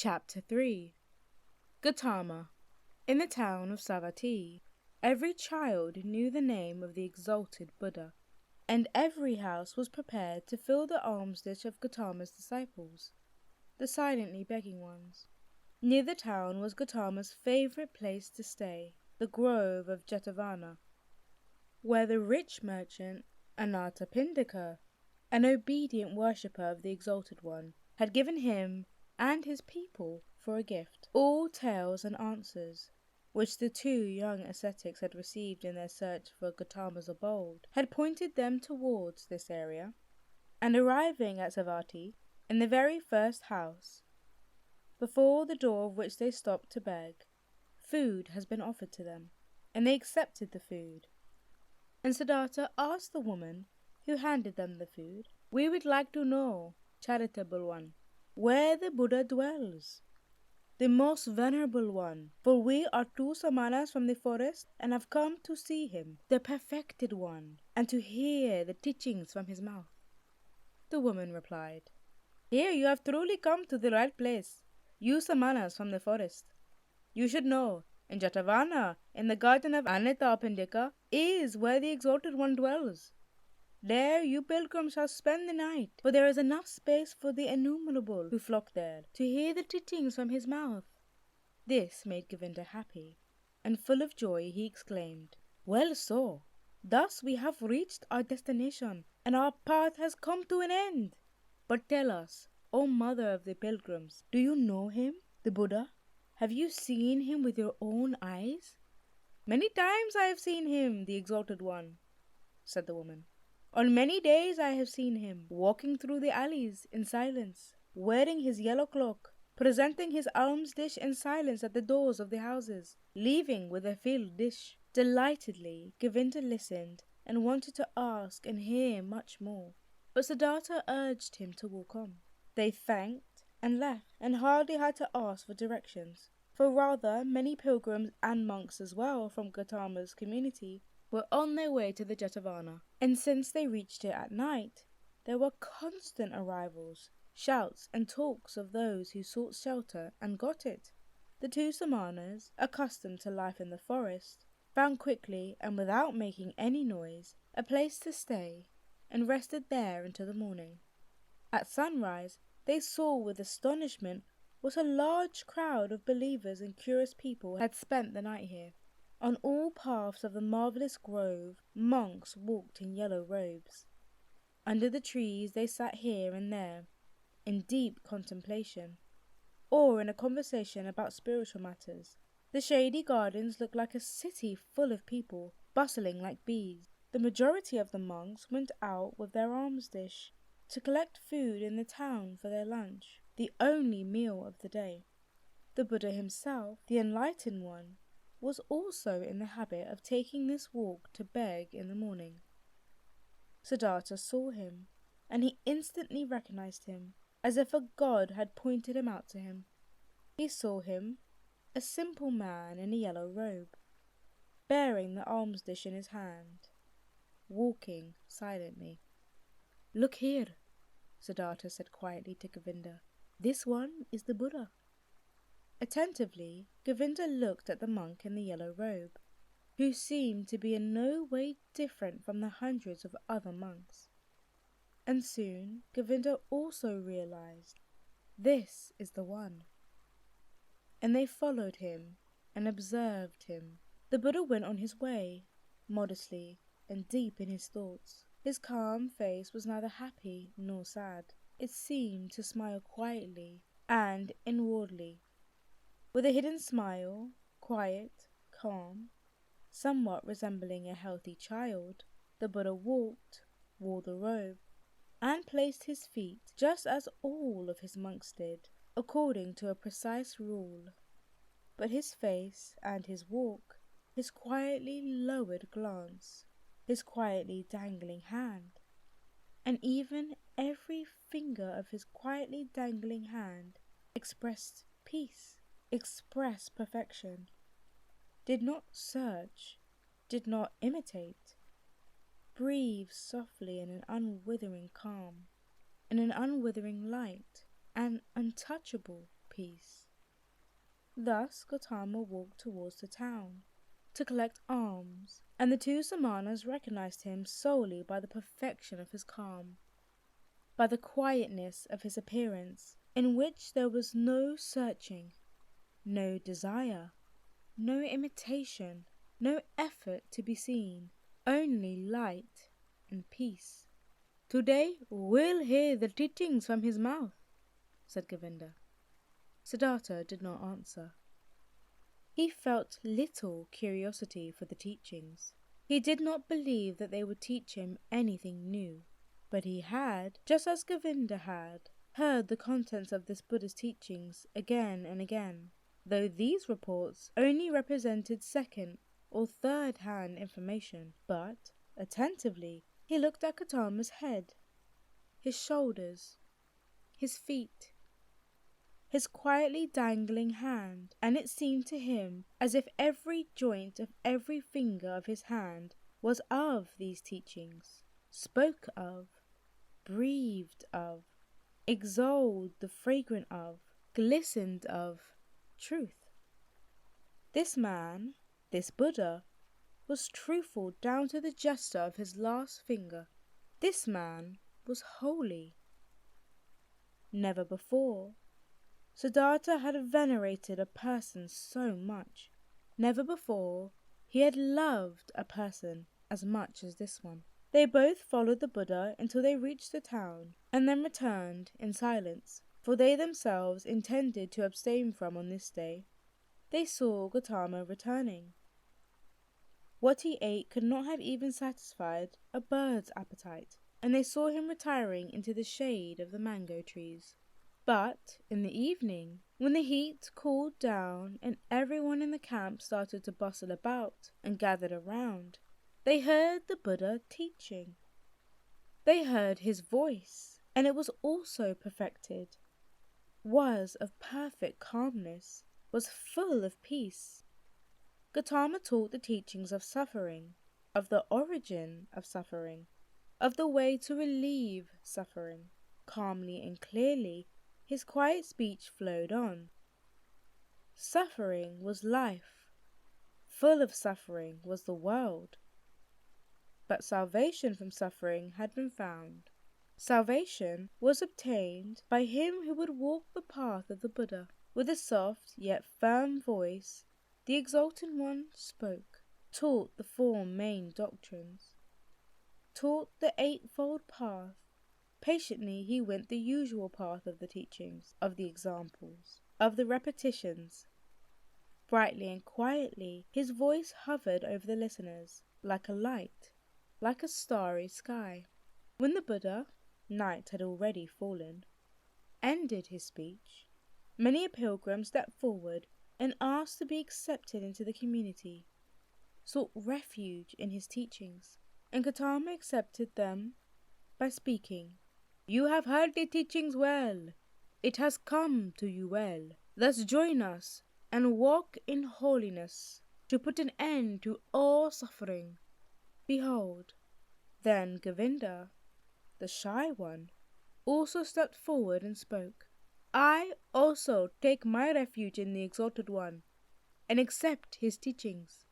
Chapter 3 Gautama. In the town of Savatthi, every child knew the name of the exalted Buddha, and every house was prepared to fill the alms dish of Gautama's disciples, the silently begging ones. Near the town was Gautama's favourite place to stay, the grove of Jetavana, where the rich merchant Anathapindika, an obedient worshipper of the Exalted One, had given him and his people for a gift all tales and answers which the two young ascetics had received in their search for Gautama's abode had pointed them towards this area. And arriving at Savatthi, in the very first house, before the door of which they stopped to beg, food has been offered to them, and they accepted the food. And Siddhartha asked the woman who handed them the food, "We would like to know, charitable one, where the Buddha dwells, the most venerable one, for we are two Samanas from the forest and have come to see him, the perfected one, and to hear the teachings from his mouth." The woman replied, "Here you have truly come to the right place, you Samanas from the forest. You should know, in Jetavana, in the garden of Anathapindika, is where the Exalted One dwells. There you pilgrims shall spend the night, for there is enough space for the innumerable who flock there to hear the teachings from his mouth." This made Govinda happy, and full of joy he exclaimed, "Well so, thus we have reached our destination, and our path has come to an end. But tell us, O mother of the pilgrims, do you know him, the Buddha? Have you seen him with your own eyes?" "Many times I have seen him, the Exalted One," said the woman. "On many days I have seen him, walking through the alleys in silence, wearing his yellow cloak, presenting his alms dish in silence at the doors of the houses, leaving with a filled dish." Delightedly, Govinda listened and wanted to ask and hear much more, but Siddhartha urged him to walk on. They thanked and left, and hardly had to ask for directions, for rather many pilgrims and monks as well from Gautama's community were on their way to the Jetavana, and since they reached it at night, there were constant arrivals, shouts and talks of those who sought shelter and got it. The two Samanas, accustomed to life in the forest, found quickly and without making any noise a place to stay, and rested there until the morning. At sunrise, they saw with astonishment what a large crowd of believers and curious people had spent the night here. On all paths of the marvellous grove, monks walked in yellow robes. Under the trees they sat here and there, in deep contemplation, or in a conversation about spiritual matters. The shady gardens looked like a city full of people, bustling like bees. The majority of the monks went out with their alms dish to collect food in the town for their lunch, the only meal of the day. The Buddha himself, the enlightened one, was also in the habit of taking this walk to beg in the morning. Siddhartha saw him, and he instantly recognized him, as if a god had pointed him out to him. He saw him, a simple man in a yellow robe, bearing the alms dish in his hand, walking silently. "Look here," Siddhartha said quietly to Govinda. "This one is the Buddha." Attentively, Govinda looked at the monk in the yellow robe, who seemed to be in no way different from the hundreds of other monks. And soon Govinda also realized, this is the one. And they followed him and observed him. The Buddha went on his way, modestly and deep in his thoughts. His calm face was neither happy nor sad. It seemed to smile quietly and inwardly. With a hidden smile, quiet, calm, somewhat resembling a healthy child, the Buddha walked, wore the robe, and placed his feet, just as all of his monks did, according to a precise rule. But his face and his walk, his quietly lowered glance, his quietly dangling hand, and even every finger of his quietly dangling hand expressed peace, expressed perfection, did not search, did not imitate, breathed softly in an unwithering calm, in an unwithering light, an untouchable peace. Thus Gautama walked towards the town to collect alms, and the two Samanas recognized him solely by the perfection of his calm, by the quietness of his appearance, in which there was no searching, no desire, no imitation, no effort to be seen, only light and peace. "Today we'll hear the teachings from his mouth," said Govinda. Siddhartha did not answer. He felt little curiosity for the teachings. He did not believe that they would teach him anything new. But he had, just as Govinda had, heard the contents of this Buddha's teachings again and again, though these reports only represented second or third-hand information. But, attentively, he looked at Gautama's head, his shoulders, his feet, his quietly dangling hand, and it seemed to him as if every joint of every finger of his hand was of these teachings, spoke of, breathed of, exhaled the fragrance of, glistened of truth. This man, this Buddha, was truthful down to the gesture of his last finger. This man was holy. Never before Siddhartha had venerated a person so much. Never before he had loved a person as much as this one. They both followed the Buddha until they reached the town, and then returned in silence, for they themselves intended to abstain from on this day. They saw Gautama returning. What he ate could not have even satisfied a bird's appetite, and they saw him retiring into the shade of the mango trees. But in the evening, when the heat cooled down and everyone in the camp started to bustle about and gathered around, they heard the Buddha teaching. They heard his voice, and it was also perfected, was of perfect calmness, was full of peace. Gautama taught the teachings of suffering, of the origin of suffering, of the way to relieve suffering. Calmly and clearly, his quiet speech flowed on. Suffering was life. Full of suffering was the world. But salvation from suffering had been found. Salvation was obtained by him who would walk the path of the Buddha. With a soft yet firm voice, the Exalted One spoke, taught the four main doctrines, taught the eightfold path. Patiently he went the usual path of the teachings, of the examples, of the repetitions. Brightly and quietly his voice hovered over the listeners, like a light, like a starry sky. When the Buddha, night had already fallen, ended his speech, many a pilgrim stepped forward and asked to be accepted into the community, sought refuge in his teachings, and Gautama accepted them by speaking. "You have heard the teachings well. It has come to you well. Thus join us and walk in holiness to put an end to all suffering." Behold, then Govinda, the shy one, also stepped forward and spoke. "I also take my refuge in the Exalted One and accept his teachings."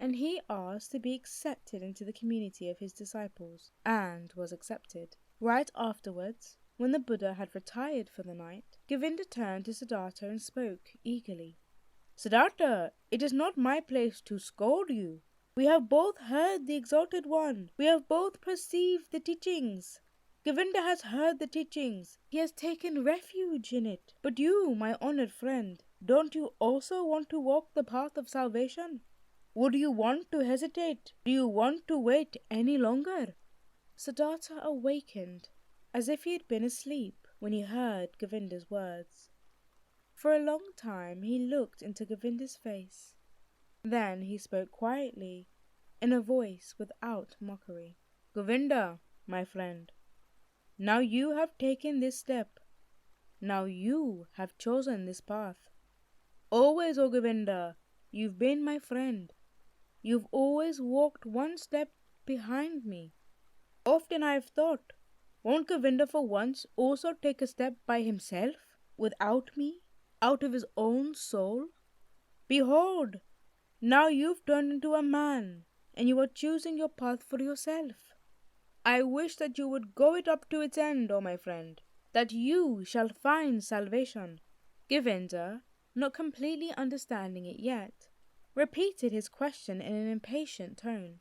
And he asked to be accepted into the community of his disciples, and was accepted. Right afterwards, when the Buddha had retired for the night, Govinda turned to Siddhartha and spoke eagerly. "Siddhartha, it is not my place to scold you. We have both heard the Exalted One. We have both perceived the teachings. Govinda has heard the teachings. He has taken refuge in it. But you, my honored friend, don't you also want to walk the path of salvation? Would you want to hesitate? Do you want to wait any longer?" Siddhartha awakened, as if he had been asleep when he heard Govinda's words. For a long time he looked into Govinda's face. Then he spoke quietly, in a voice without mockery. "Govinda, my friend, now you have taken this step. Now you have chosen this path. Always, O Govinda, you've been my friend. You've always walked one step behind me. Often I have thought, won't Govinda for once also take a step by himself? without me, out of his own soul? Behold, now you've turned into a man, and you are choosing your path for yourself. I wish that you would go it up to its end, O my friend, that you shall find salvation. Govinda, not completely understanding it yet, repeated his question in an impatient tone.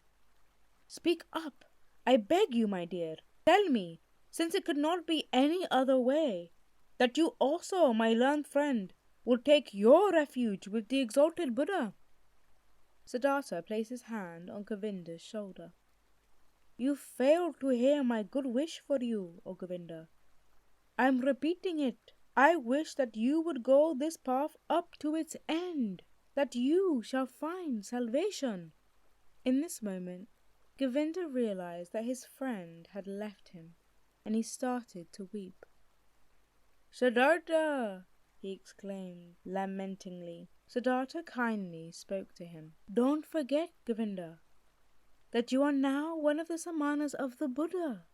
Speak up, I beg you, my dear. Tell me, since it could not be any other way, that you also, my learned friend, will take your refuge with the exalted Buddha. Siddhartha placed his hand on Govinda's shoulder. You failed to hear my good wish for you, O Govinda. I am repeating it. I wish that you would go this path up to its end, that you shall find salvation. In this moment, Govinda realized that his friend had left him, and he started to weep. Siddhartha! He exclaimed lamentingly. Siddhartha kindly spoke to him. Don't forget, Govinda, that you are now one of the Samanas of the Buddha.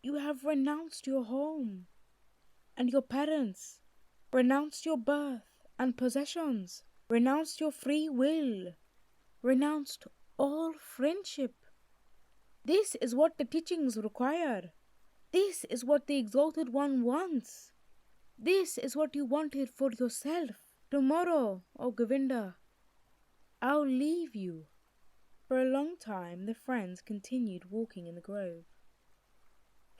You have renounced your home and your parents, renounced your birth and possessions, renounced your free will, renounced all friendship. This is what the teachings require. This is what the Exalted One wants. This is what you wanted for yourself. Tomorrow, O Govinda, I'll leave you. For a long time the friends continued walking in the grove.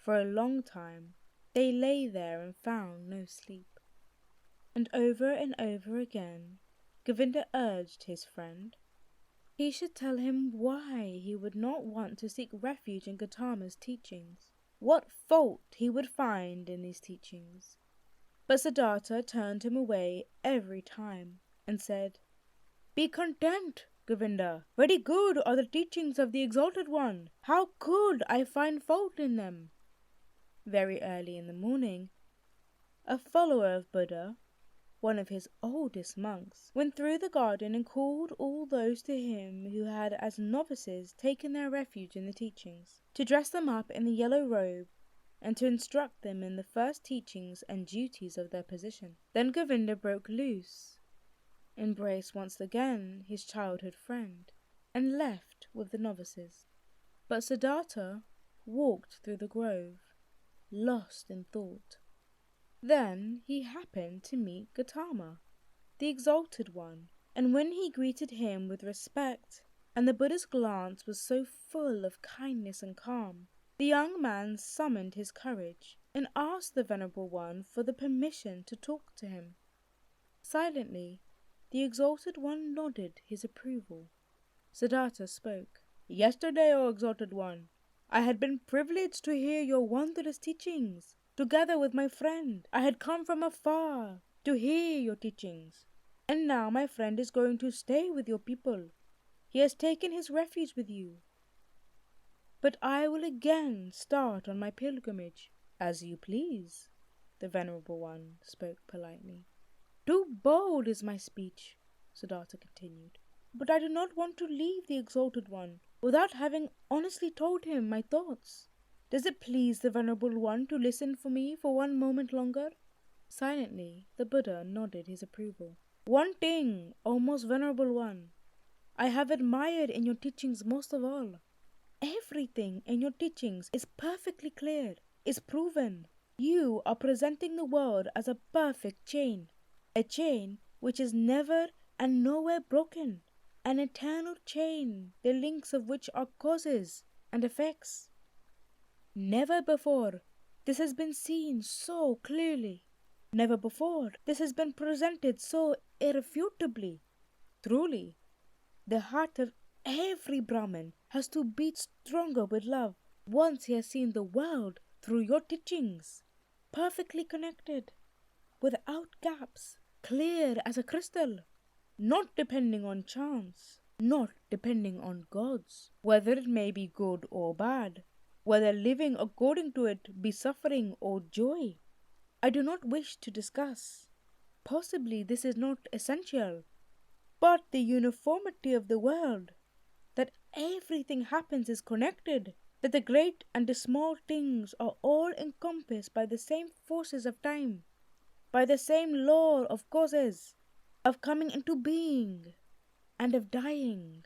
For a long time they lay there and found no sleep. And over again Govinda urged his friend he should tell him why he would not want to seek refuge in Gautama's teachings, what fault he would find in these teachings. But Siddhartha turned him away every time and said, Be content, Govinda. Very good are the teachings of the Exalted One. How could I find fault in them? Very early in the morning, a follower of Buddha, one of his oldest monks, went through the garden and called all those to him who had as novices taken their refuge in the teachings, to dress them up in the yellow robe and to instruct them in the first teachings and duties of their position. Then Govinda broke loose, embraced once again his childhood friend, and left with the novices. But Siddhartha walked through the grove, lost in thought. Then he happened to meet Gautama, the Exalted One, and when he greeted him with respect, and the Buddha's glance was so full of kindness and calm, the young man summoned his courage and asked the Venerable One for the permission to talk to him. Silently, the Exalted One nodded his approval. Siddhartha spoke. Yesterday, O Exalted One, I had been privileged to hear your wondrous teachings. Together with my friend, I had come from afar to hear your teachings. And now my friend is going to stay with your people. He has taken his refuge with you. But I will again start on my pilgrimage. As you please, the Venerable One spoke politely. Too bold is my speech, Siddhartha continued. But I do not want to leave the Exalted One without having honestly told him my thoughts. Does it please the Venerable One to listen for me for one moment longer? Silently, the Buddha nodded his approval. One thing, O most Venerable One, I have admired in your teachings most of all. Everything in your teachings is perfectly clear, is proven. You are presenting the world as a perfect chain, a chain which is never and nowhere broken, an eternal chain, the links of which are causes and effects. Never before this has been seen so clearly. Never before this has been presented so irrefutably. Truly, the heart of every Brahmin has to beat stronger with love once he has seen the world through your teachings, perfectly connected, without gaps, clear as a crystal, not depending on chance, not depending on gods, whether it may be good or bad, whether living according to it be suffering or joy. I do not wish to discuss. Possibly this is not essential, but the uniformity of the world, that everything happens is connected, that the great and the small things are all encompassed by the same forces of time, by the same law of causes, of coming into being and of dying.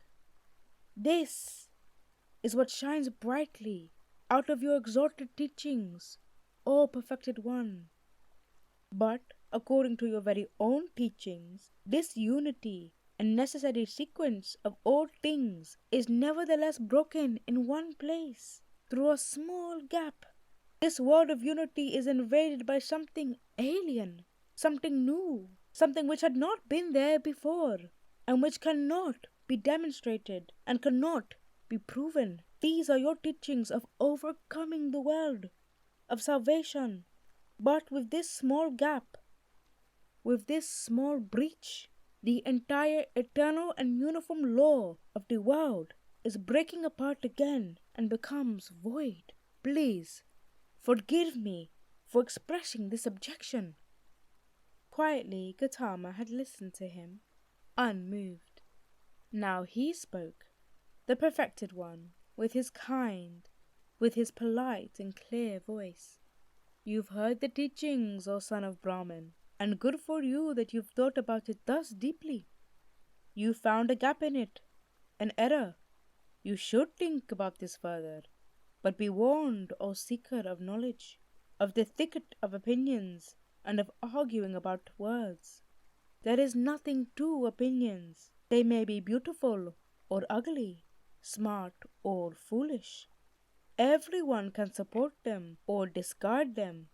This is what shines brightly out of your exalted teachings, O perfected one. But, according to your very own teachings, this unity and necessary sequence of all things is nevertheless broken in one place, through a small gap. This world of unity is invaded by something alien, something new, something which had not been there before, and which cannot be demonstrated and cannot be proven. These are your teachings of overcoming the world, of salvation. But with this small gap, with this small breach, the entire eternal and uniform law of the world is breaking apart again and becomes void. Please, forgive me for expressing this objection. Quietly, Gautama had listened to him, unmoved. Now he spoke, the perfected one, with his polite and clear voice. You've heard the teachings, O son of Brahman, and good for you that you've thought about it thus deeply. You found a gap in it, an error. You should think about this further, but be warned, O seeker of knowledge, of the thicket of opinions and of arguing about words. There is nothing to opinions. They may be beautiful or ugly, smart or foolish. Everyone can support them or discard them.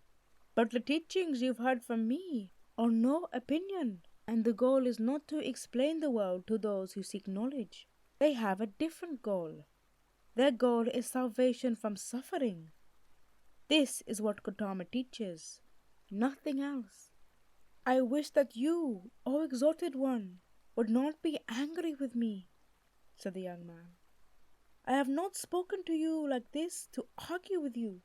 But the teachings you've heard from me are no opinion, and the goal is not to explain the world to those who seek knowledge. They have a different goal. Their goal is salvation from suffering. This is what Gautama teaches, nothing else. I wish that you, O exalted one, would not be angry with me, said the young man. I have not spoken to you like this to argue with you,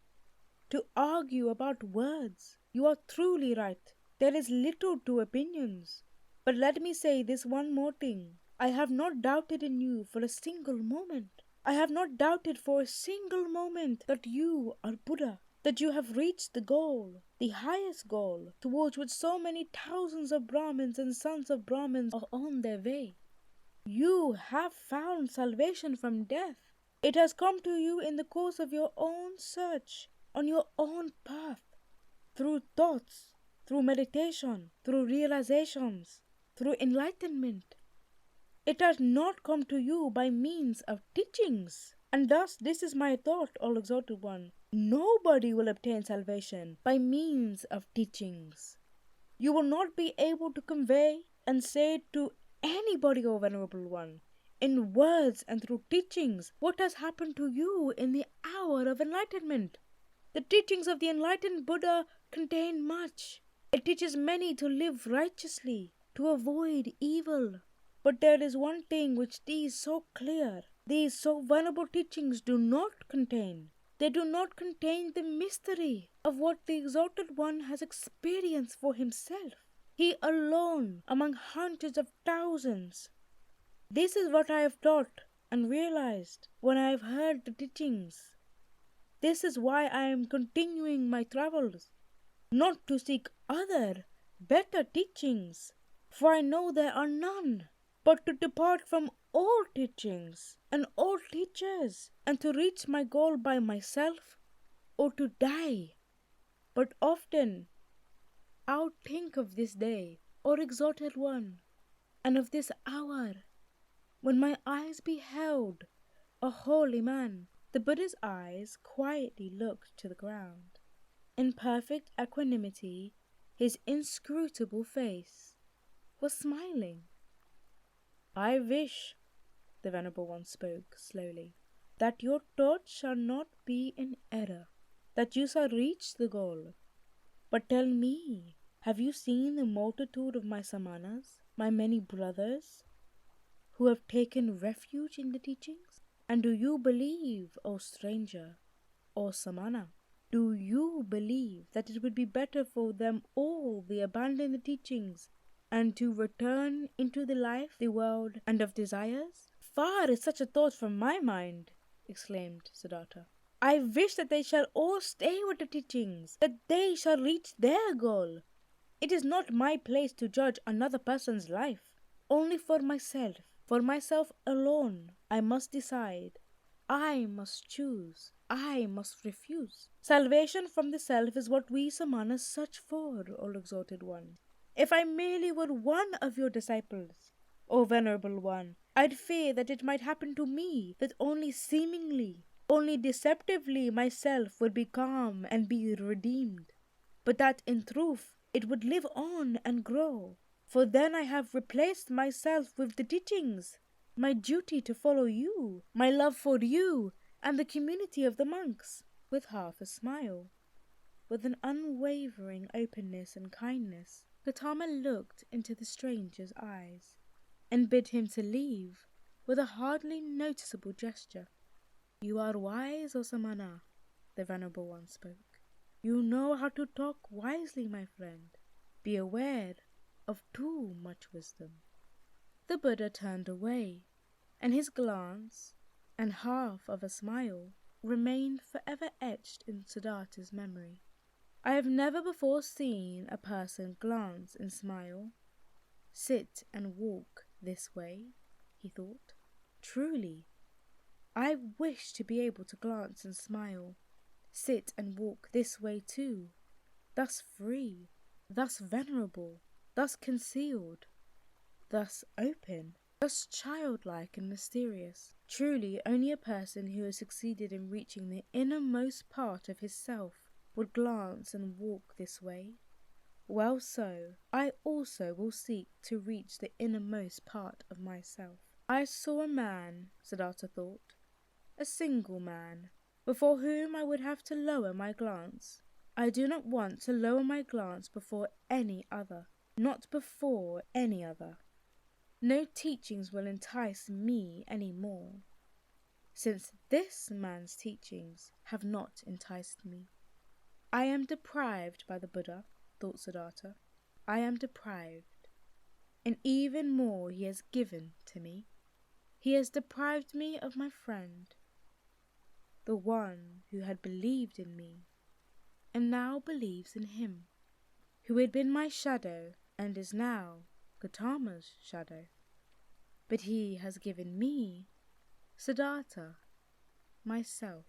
to argue about words. You are truly right. There is little to opinions. But let me say this one more thing. I have not doubted in you for a single moment. I have not doubted for a single moment that you are Buddha, that you have reached the goal, the highest goal, towards which so many thousands of Brahmins and sons of Brahmins are on their way. You have found salvation from death. It has come to you in the course of your own search, on your own path, through thoughts, through meditation, through realizations, through enlightenment. It has not come to you by means of teachings. And thus this is my thought, O exalted one. Nobody will obtain salvation by means of teachings. You will not be able to convey and say to anybody, O venerable one, in words and through teachings, what has happened to you in the hour of enlightenment. The teachings of the enlightened Buddha contain much. It teaches many to live righteously, to avoid evil. But there is one thing which these so venerable teachings do not contain. They do not contain the mystery of what the exalted one has experienced for himself. He alone among hundreds of thousands. This is what I have thought and realized when I have heard the teachings. This is why I am continuing my travels, not to seek other, better teachings, for I know there are none, but to depart from all teachings and all teachers, and to reach my goal by myself, or to die. But often I'll think of this day, O exalted one, and of this hour, when my eyes beheld a holy man. The Buddha's eyes quietly looked to the ground. In perfect equanimity, his inscrutable face was smiling. I wish, the Venerable One spoke slowly, that your thoughts shall not be in error, that you shall reach the goal. But tell me, have you seen the multitude of my Samanas, my many brothers, who have taken refuge in the teachings? And do you believe, O stranger, O Samana, do you believe that it would be better for them all to abandon the teachings and to return into the life, the world, and of desires? Far is such a thought from my mind, exclaimed Siddhartha. I wish that they shall all stay with the teachings, that they shall reach their goal. It is not my place to judge another person's life. Only for myself alone, I must decide. I must choose. I must refuse. Salvation from the self is what we Samanas search for, all exalted one. If I merely were one of your disciples, O venerable one, I'd fear that it might happen to me, that only seemingly, only deceptively myself would be calm and be redeemed, but that in truth it would live on and grow. For then I have replaced myself with the teachings, my duty to follow you, my love for you, and the community of the monks. With half a smile, with an unwavering openness and kindness, Gautama looked into the stranger's eyes, and bid him to leave with a hardly noticeable gesture. You are wise, O Samana, the venerable one spoke. You know how to talk wisely, my friend. Be aware of too much wisdom. The Buddha turned away, and his glance and half of a smile remained forever etched in Siddhartha's memory. I have never before seen a person glance and smile, sit and walk this way, he thought. Truly, I wish to be able to glance and smile, sit and walk this way too, thus free, thus venerable, thus concealed, thus open, thus childlike and mysterious. Truly, only a person who has succeeded in reaching the innermost part of his self would glance and walk this way. Well, so, I also will seek to reach the innermost part of myself. I saw a man, Siddhartha thought, a single man, before whom I would have to lower my glance. I do not want to lower my glance before any other, not before any other. No teachings will entice me any more, since this man's teachings have not enticed me. I am deprived by the Buddha, thought Siddhartha. I am deprived, and even more he has given to me. He has deprived me of my friend, the one who had believed in me, and now believes in him, who had been my shadow and is now Gautama's shadow. But he has given me, Siddhartha, myself.